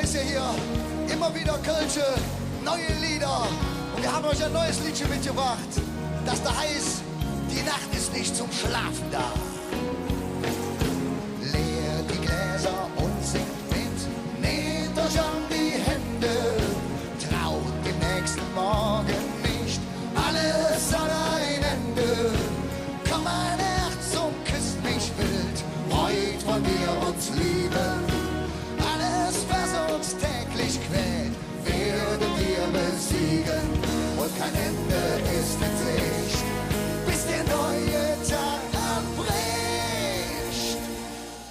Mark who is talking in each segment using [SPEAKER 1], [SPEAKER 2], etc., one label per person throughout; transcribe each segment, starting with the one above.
[SPEAKER 1] ist ja hier immer wieder Kölsche, neue Lieder. Und wir haben euch ein neues Liedchen mitgebracht, das da heißt, die Nacht ist nicht zum Schlafen da. Leert die Gläser und singt mit, nehmt euch an die Hände, traut dem nächsten Morgen nicht, alles an ein Ende. Komm mein Herz und küsst mich wild, heut wollen wir uns lieben. Alles, was uns täglich quält, werden wir besiegen. Und kein Ende ist in Sicht, bis der neue Tag anbricht.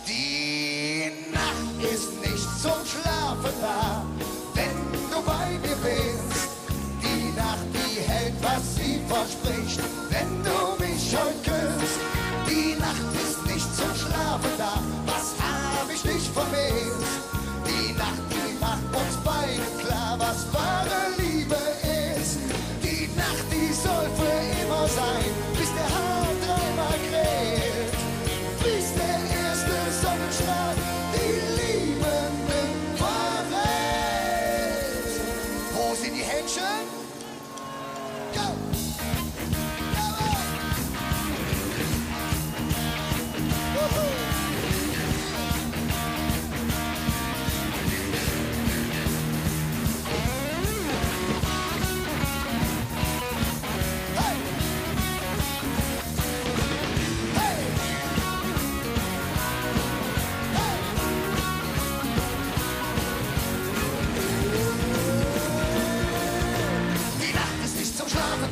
[SPEAKER 1] Die Nacht ist nicht zum Schlafen da, wenn du bei mir bist. Die Nacht, die hält, was sie verspricht, wenn du mich heute küsst. Die Nacht ist nicht zum Schlafen da, was hab ich nicht vermisst. Die Nacht, die macht uns beide klar, was wahre Liebe ist. Die Nacht, die soll für immer sein, bis der Hahn dreimal kräht, bis der erste Sonnenstrahl die Liebenden verrät. Wo sind die Händchen? Go!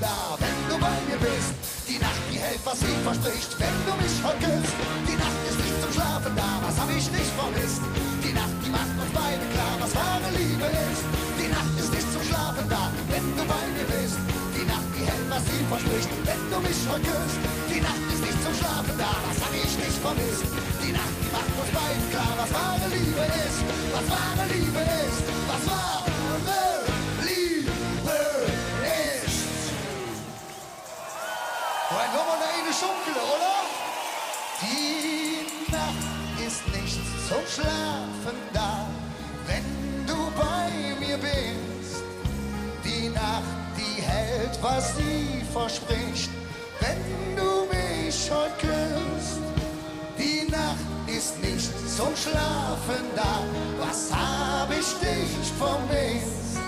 [SPEAKER 1] Da, wenn du bei mir bist. Die Nacht, die hält, was sie verspricht, wenn du mich heute küsst. Die Nacht ist nicht zum Schlafen da, was hab ich nicht vermisst. Die Nacht, die macht uns beide klar, was wahre Liebe ist. Die Nacht ist nicht zum Schlafen da, wenn du bei mir bist. Die Nacht, die hält, was sie verspricht, wenn du mich heute küsst. Die Nacht ist nicht zum Schlafen da, was hab ich nicht vermisst. Die Nacht, die macht uns beide klar, was wahre Liebe ist. Was wahre Liebe ist, was wahre Liebe ist. Wollen wir mal eine Schunkele, oder? Die Nacht ist nicht zum Schlafen da, wenn du bei mir bist. Die Nacht, die hält, was sie verspricht, wenn du mich heute küsst. Die Nacht ist nicht zum Schlafen da, was hab ich dich vermisst.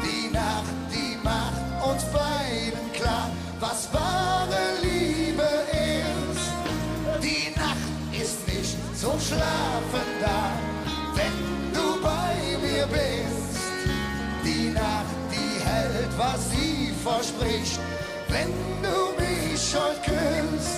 [SPEAKER 1] Die Nacht, die macht uns beiden klar, was wahre Liebe ist. Die Nacht ist nicht zum Schlafen da, wenn du bei mir bist. Die Nacht, die hält, was sie verspricht, wenn du mich heute küsst.